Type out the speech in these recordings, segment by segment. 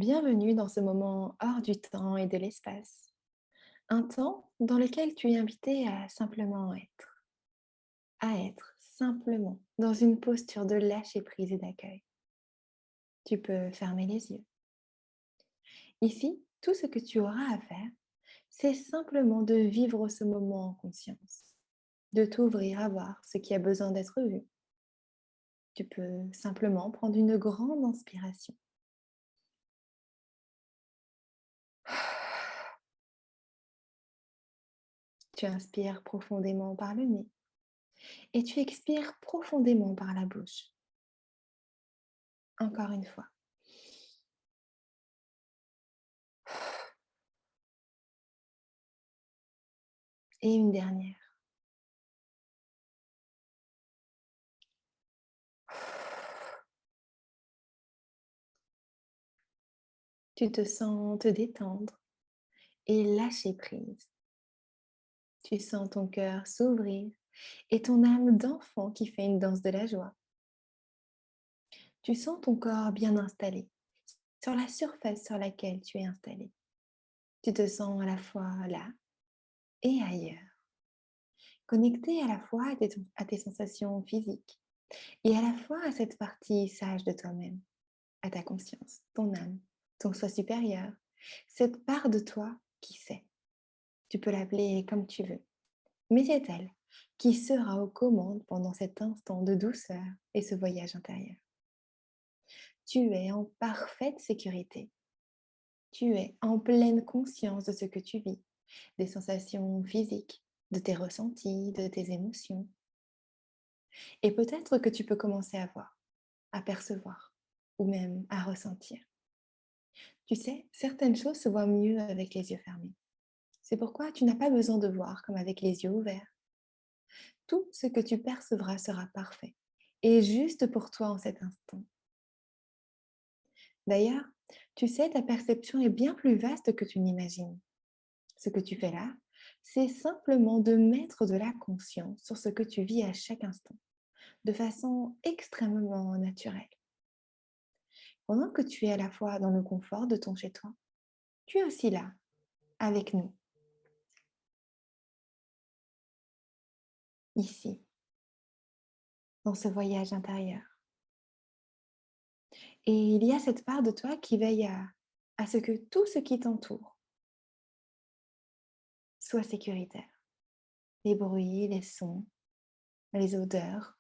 Bienvenue dans ce moment hors du temps et de l'espace. Un temps dans lequel tu es invité à simplement être. À être simplement dans une posture de lâcher prise et d'accueil. Tu peux fermer les yeux. Ici, tout ce que tu auras à faire, c'est simplement de vivre ce moment en conscience. De t'ouvrir à voir ce qui a besoin d'être vu. Tu peux simplement prendre une grande inspiration. Tu inspires profondément par le nez et tu expires profondément par la bouche. Encore une fois. Et une dernière. Tu te sens te détendre et lâcher prise. Tu sens ton cœur s'ouvrir et ton âme d'enfant qui fait une danse de la joie. Tu sens ton corps bien installé sur la surface sur laquelle tu es installé. Tu te sens à la fois là et ailleurs, connecté à la fois à tes sensations physiques et à la fois à cette partie sage de toi-même, à ta conscience, ton âme, ton soi supérieur, cette part de toi qui sait. Tu peux l'appeler comme tu veux, mais c'est elle qui sera aux commandes pendant cet instant de douceur et ce voyage intérieur. Tu es en parfaite sécurité. Tu es en pleine conscience de ce que tu vis, des sensations physiques, de tes ressentis, de tes émotions. Et peut-être que tu peux commencer à voir, à percevoir ou même à ressentir. Tu sais, certaines choses se voient mieux avec les yeux fermés. C'est pourquoi tu n'as pas besoin de voir comme avec les yeux ouverts. Tout ce que tu percevras sera parfait et juste pour toi en cet instant. D'ailleurs, tu sais, ta perception est bien plus vaste que tu n'imagines. Ce que tu fais là, c'est simplement de mettre de la conscience sur ce que tu vis à chaque instant, de façon extrêmement naturelle. Pendant que tu es à la fois dans le confort de ton chez-toi, tu es aussi là, avec nous, ici, dans ce voyage intérieur. Et il y a cette part de toi qui veille à ce que tout ce qui t'entoure soit sécuritaire. Les bruits, les sons, les odeurs,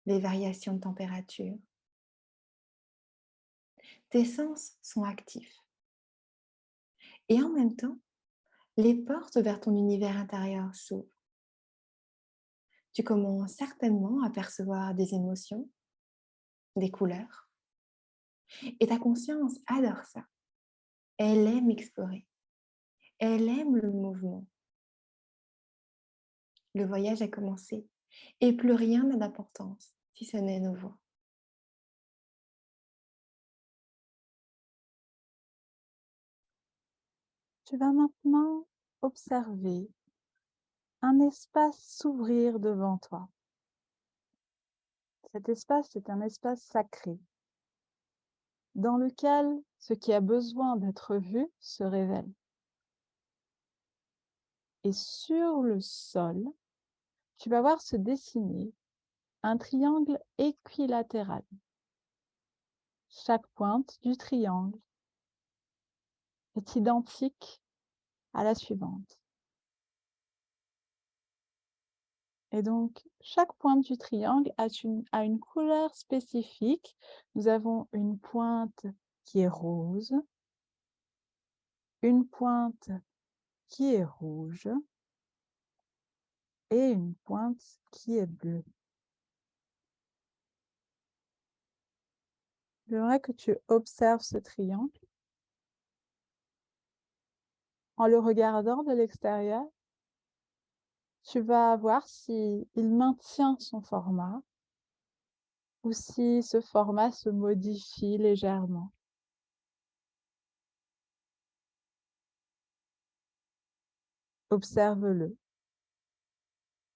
les variations de température. Tes sens sont actifs. Et en même temps, les portes vers ton univers intérieur s'ouvrent. Tu commences certainement à percevoir des émotions, des couleurs. Et ta conscience adore ça. Elle aime explorer. Elle aime le mouvement. Le voyage a commencé et plus rien n'a d'importance si ce n'est nos voix. Tu vas maintenant observer un espace s'ouvrir devant toi. Cet espace est un espace sacré dans lequel ce qui a besoin d'être vu se révèle. Et sur le sol, tu vas voir se dessiner un triangle équilatéral. Chaque pointe du triangle est identique à la suivante. Et donc, chaque pointe du triangle a une couleur spécifique. Nous avons une pointe qui est rose, une pointe qui est rouge et une pointe qui est bleue. J'aimerais que tu observes ce triangle en le regardant de l'extérieur. Tu vas voir s'il maintient son format ou si ce format se modifie légèrement. Observe-le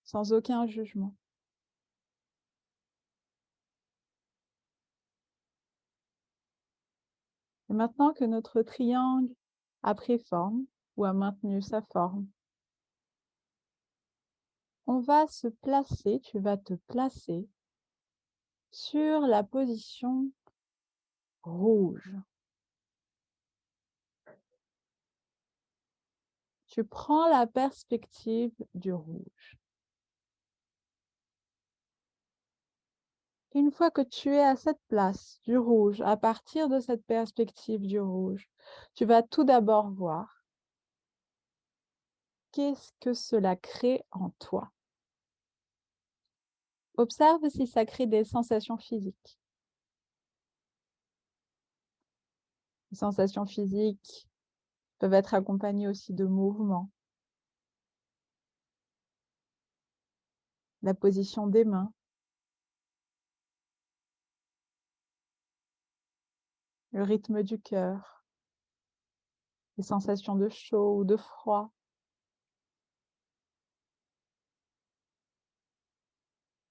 sans aucun jugement. Et maintenant que notre triangle a pris forme ou a maintenu sa forme, on va se placer, tu vas te placer sur la position rouge. Tu prends la perspective du rouge. Une fois que tu es à cette place du rouge, à partir de cette perspective du rouge, tu vas tout d'abord voir qu'est-ce que cela crée en toi. Observe si ça crée des sensations physiques. Les sensations physiques peuvent être accompagnées aussi de mouvements. La position des mains, le rythme du cœur, les sensations de chaud ou de froid.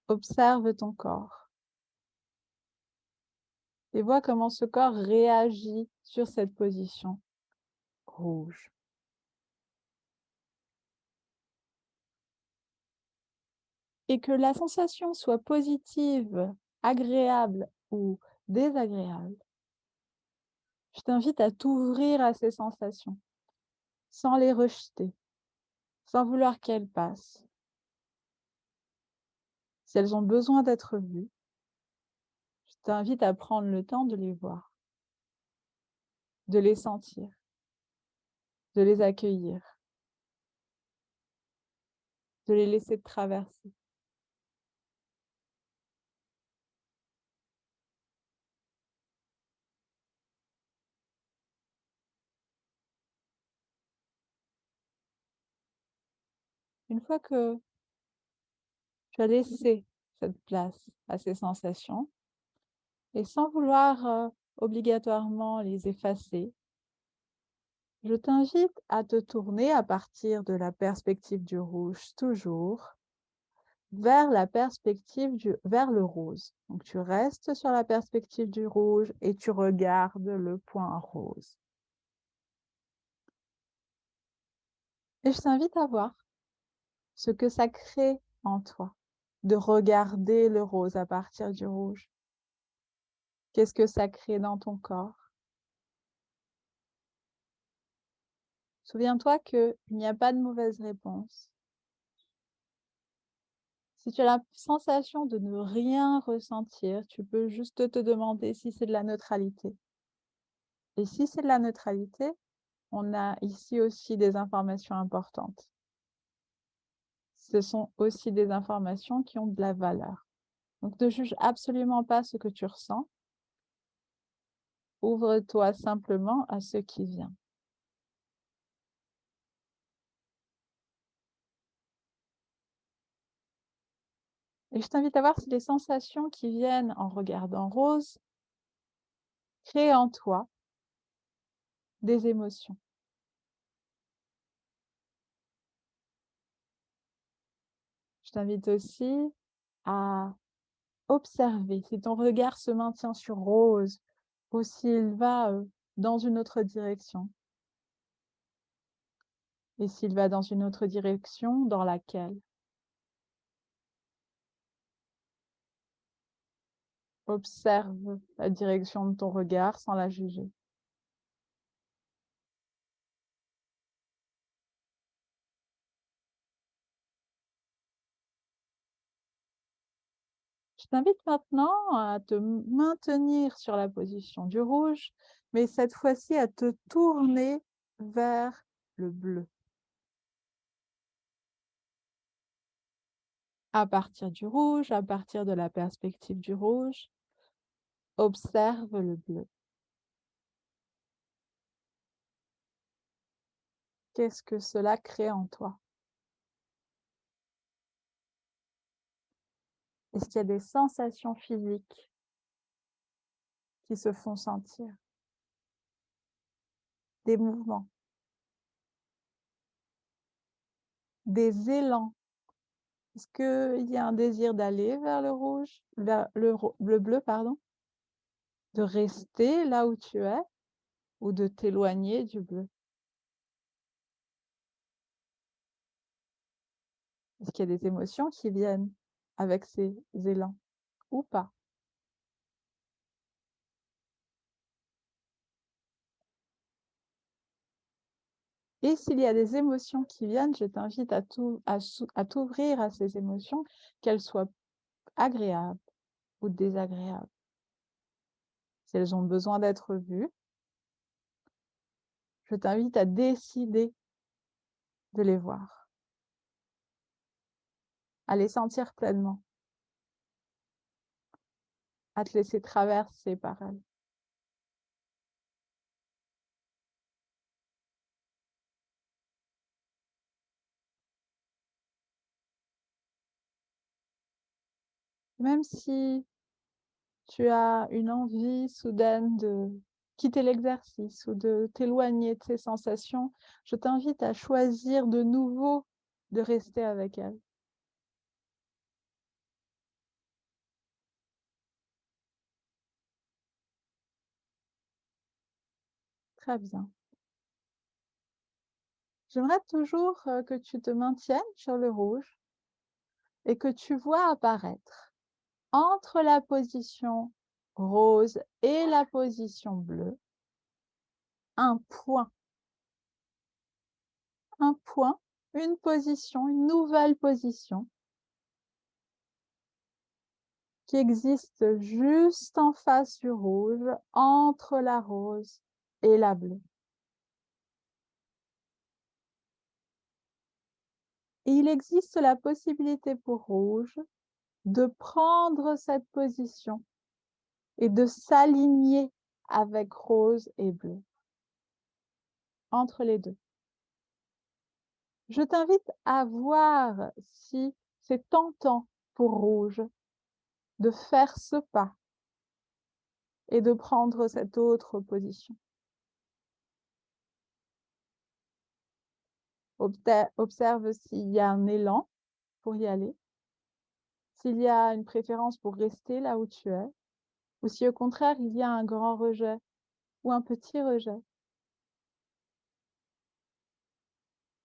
Observe ton corps et vois comment ce corps réagit sur cette position rouge. Et que la sensation soit positive, agréable ou désagréable, je t'invite à t'ouvrir à ces sensations, sans les rejeter, sans vouloir qu'elles passent. Si elles ont besoin d'être vues, je t'invite à prendre le temps de les voir, de les sentir, de les accueillir, de les laisser traverser. Une fois que tu as laissé cette place à ces sensations, et sans vouloir obligatoirement les effacer, je t'invite à te tourner à partir de la perspective du rouge, toujours, vers vers le rose. Donc tu restes sur la perspective du rouge et tu regardes le point rose. Et je t'invite à voir ce que ça crée en toi, de regarder le rose à partir du rouge. Qu'est-ce que ça crée dans ton corps? Souviens-toi qu'il n'y a pas de mauvaise réponse. Si tu as la sensation de ne rien ressentir, tu peux juste te demander si c'est de la neutralité. Et si c'est de la neutralité, on a ici aussi des informations importantes. Ce sont aussi des informations qui ont de la valeur. Donc ne juge absolument pas ce que tu ressens. Ouvre-toi simplement à ce qui vient. Et je t'invite à voir si les sensations qui viennent en regardant rose créent en toi des émotions. Je t'invite aussi à observer si ton regard se maintient sur rose ou s'il va dans une autre direction. Et s'il va dans une autre direction, dans laquelle? Observe la direction de ton regard sans la juger. Je t'invite maintenant à te maintenir sur la position du rouge, mais cette fois-ci à te tourner vers le bleu. À partir du rouge, à partir de la perspective du rouge, observe le bleu. Qu'est-ce que cela crée en toi? Est-ce qu'il y a des sensations physiques qui se font sentir? Des mouvements? Des élans? Est-ce qu'il y a un désir d'aller vers le rouge, vers le bleu, pardon? De rester là où tu es? ou de t'éloigner du bleu? Est-ce qu'il y a des émotions qui viennent avec ces élans ou pas? Et s'il y a des émotions qui viennent, je t'invite à t'ouvrir à ces émotions, qu'elles soient agréables ou désagréables. Si elles ont besoin d'être vues, je t'invite à décider de les voir, à les sentir pleinement, à te laisser traverser par elles. Même si tu as une envie soudaine de quitter l'exercice ou de t'éloigner de ces sensations, je t'invite à choisir de nouveau de rester avec elles. Très bien. J'aimerais toujours que tu te maintiennes sur le rouge et que tu vois apparaître entre la position rose et la position bleue un point, un point, une position, une nouvelle position qui existe juste en face du rouge, entre la rose et la bleue. Et il existe la possibilité pour rouge de prendre cette position et de s'aligner avec rose et bleu, entre les deux. Je t'invite à voir si c'est tentant pour rouge de faire ce pas et de prendre cette autre position. Observe s'il y a un élan pour y aller, s'il y a une préférence pour rester là où tu es, ou si au contraire il y a un grand rejet ou un petit rejet.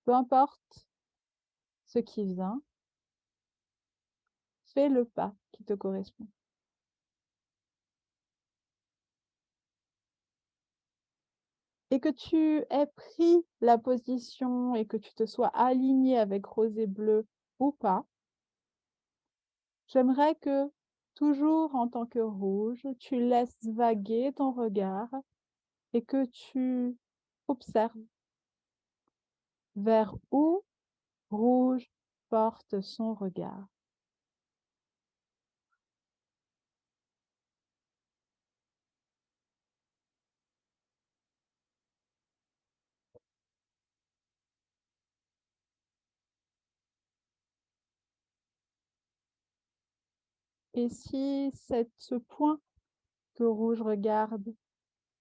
Peu importe ce qui vient, fais le pas qui te correspond. Et que tu aies pris la position et que tu te sois aligné avec rose et bleu ou pas, j'aimerais que, toujours en tant que rouge, tu laisses vaguer ton regard et que tu observes vers où rouge porte son regard. Et si ce point que rouge regarde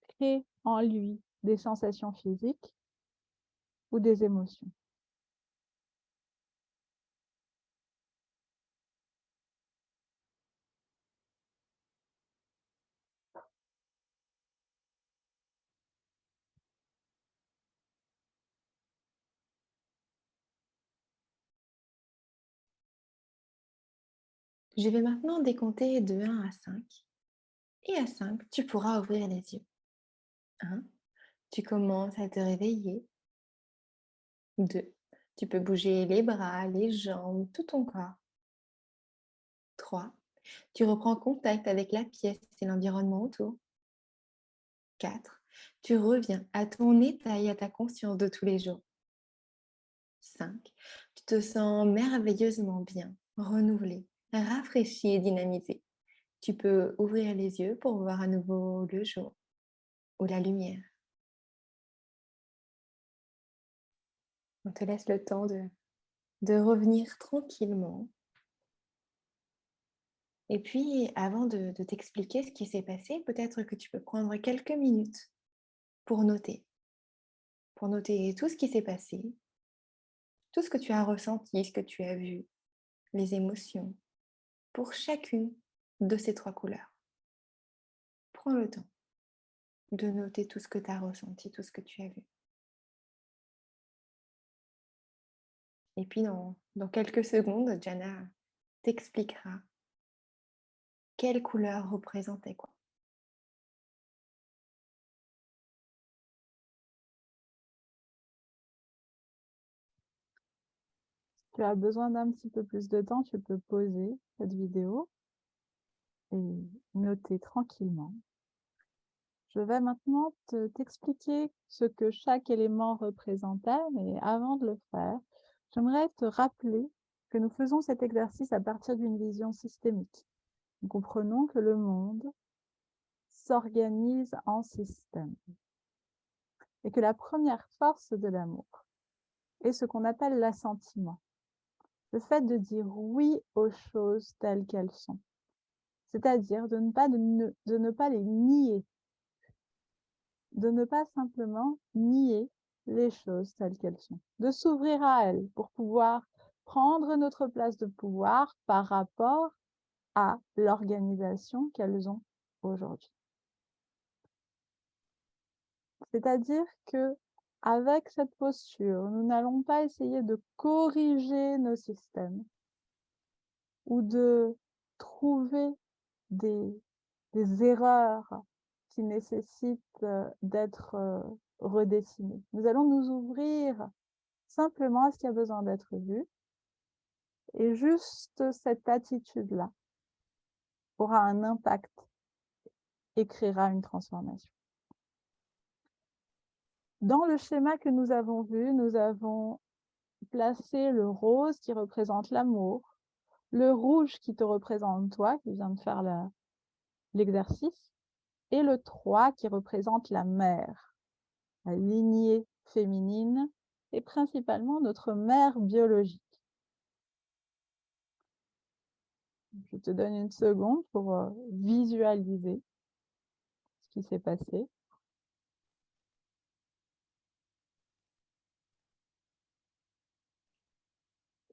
crée en lui des sensations physiques ou des émotions. Je vais maintenant décompter de 1 à 5. Et à 5, tu pourras ouvrir les yeux. 1, tu commences à te réveiller. 2, tu peux bouger les bras, les jambes, tout ton corps. 3, tu reprends contact avec la pièce et l'environnement autour. 4, tu reviens à ton état et à ta conscience de tous les jours. 5, tu te sens merveilleusement bien, renouvelé, rafraîchi et dynamisé. Tu peux ouvrir les yeux pour voir à nouveau le jour ou la lumière. On te laisse le temps de revenir tranquillement. Et puis, avant de t'expliquer ce qui s'est passé, peut-être que tu peux prendre quelques minutes pour noter tout ce qui s'est passé, tout ce que tu as ressenti, ce que tu as vu, les émotions, pour chacune de ces 3 couleurs. Prends le temps. de noter tout ce que tu as ressenti, tout ce que tu as vu. Et puis dans quelques secondes, Jana t'expliquera quelle couleur représentait quoi. Tu as besoin d'un petit peu plus de temps, tu peux pauser cette vidéo et noter tranquillement. Je vais maintenant t'expliquer ce que chaque élément représentait, mais avant de le faire, j'aimerais te rappeler que nous faisons cet exercice à partir d'une vision systémique. Nous comprenons que le monde s'organise en système et que la première force de l'amour est ce qu'on appelle l'assentiment. Le fait de dire oui aux choses telles qu'elles sont, c'est-à-dire de ne pas les nier, de ne pas simplement nier les choses telles qu'elles sont, de s'ouvrir à elles pour pouvoir prendre notre place de pouvoir par rapport à l'organisation qu'elles ont aujourd'hui. C'est-à-dire que avec cette posture, nous n'allons pas essayer de corriger nos systèmes ou de trouver des erreurs qui nécessitent d'être redessinées. Nous allons nous ouvrir simplement à ce qui a besoin d'être vu et juste cette attitude-là aura un impact et créera une transformation. Dans le schéma que nous avons vu, nous avons placé le rose qui représente l'amour, le rouge qui te représente toi, qui vient de faire l'exercice, et le 3 qui représente la mère, la lignée féminine et principalement notre mère biologique. Je te donne une seconde pour visualiser ce qui s'est passé.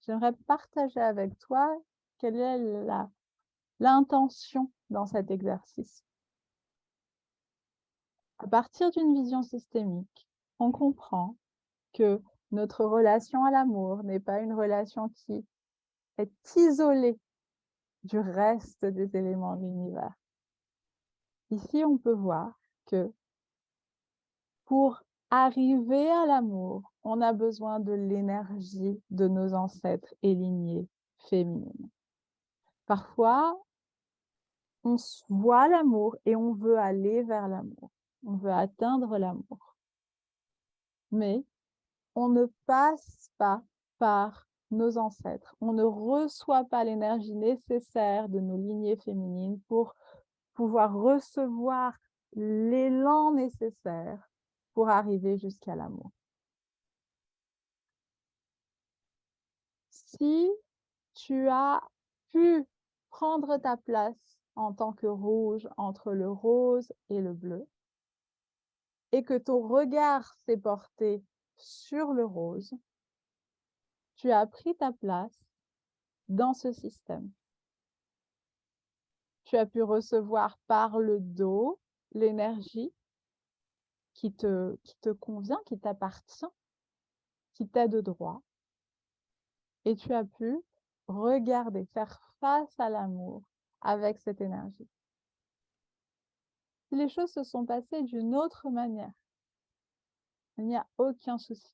J'aimerais partager avec toi quelle est l'intention dans cet exercice. À partir d'une vision systémique, on comprend que notre relation à l'amour n'est pas une relation qui est isolée du reste des éléments de l'univers. Ici, on peut voir que pour arriver à l'amour, on a besoin de l'énergie de nos ancêtres et lignées féminines. Parfois, on voit l'amour et on veut aller vers l'amour. On veut atteindre l'amour. Mais on ne passe pas par nos ancêtres. On ne reçoit pas l'énergie nécessaire de nos lignées féminines pour pouvoir recevoir l'élan nécessaire pour arriver jusqu'à l'amour. Si tu as pu prendre ta place en tant que rouge entre le rose et le bleu, et que ton regard s'est porté sur le rose, tu as pris ta place dans ce système. Tu as pu recevoir par le dos l'énergie qui te convient, qui t'appartient, qui t'aide droit. Et tu as pu regarder, faire face à l'amour avec cette énergie. Si les choses se sont passées d'une autre manière, il n'y a aucun souci.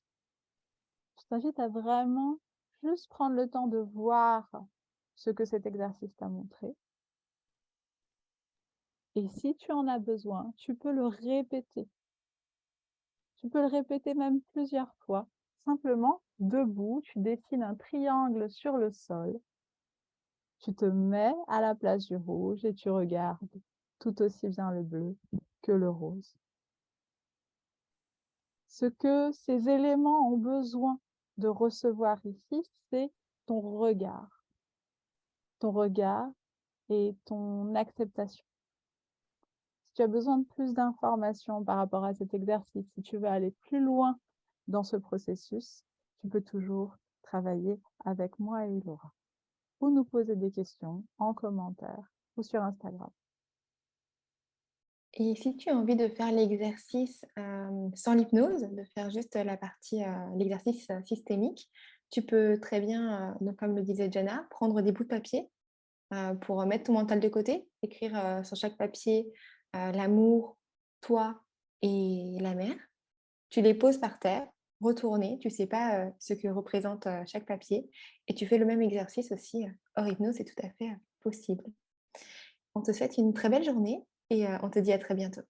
Je t'invite à vraiment juste prendre le temps de voir ce que cet exercice t'a montré. Et si tu en as besoin, tu peux le répéter. Tu peux le répéter même plusieurs fois. Simplement, debout, tu dessines un triangle sur le sol. Tu te mets à la place du rouge et tu regardes tout aussi bien le bleu que le rose. Ce que ces éléments ont besoin de recevoir ici, c'est ton regard et ton acceptation. Si tu as besoin de plus d'informations par rapport à cet exercice, si tu veux aller plus loin dans ce processus, tu peux toujours travailler avec moi et Laura ou nous poser des questions en commentaire ou sur Instagram. Et si tu as envie de faire l'exercice, sans l'hypnose, de faire juste la partie, l'exercice, systémique, tu peux très bien, donc comme le disait Jana, prendre des bouts de papier, pour mettre ton mental de côté, écrire, sur chaque papier, l'amour, toi et la mer. Tu les poses par terre, retourner, tu sais pas, ce que représente, chaque papier et tu fais le même exercice aussi, hors hypnose, c'est tout à fait, possible. On te souhaite une très belle journée et on te dit à très bientôt.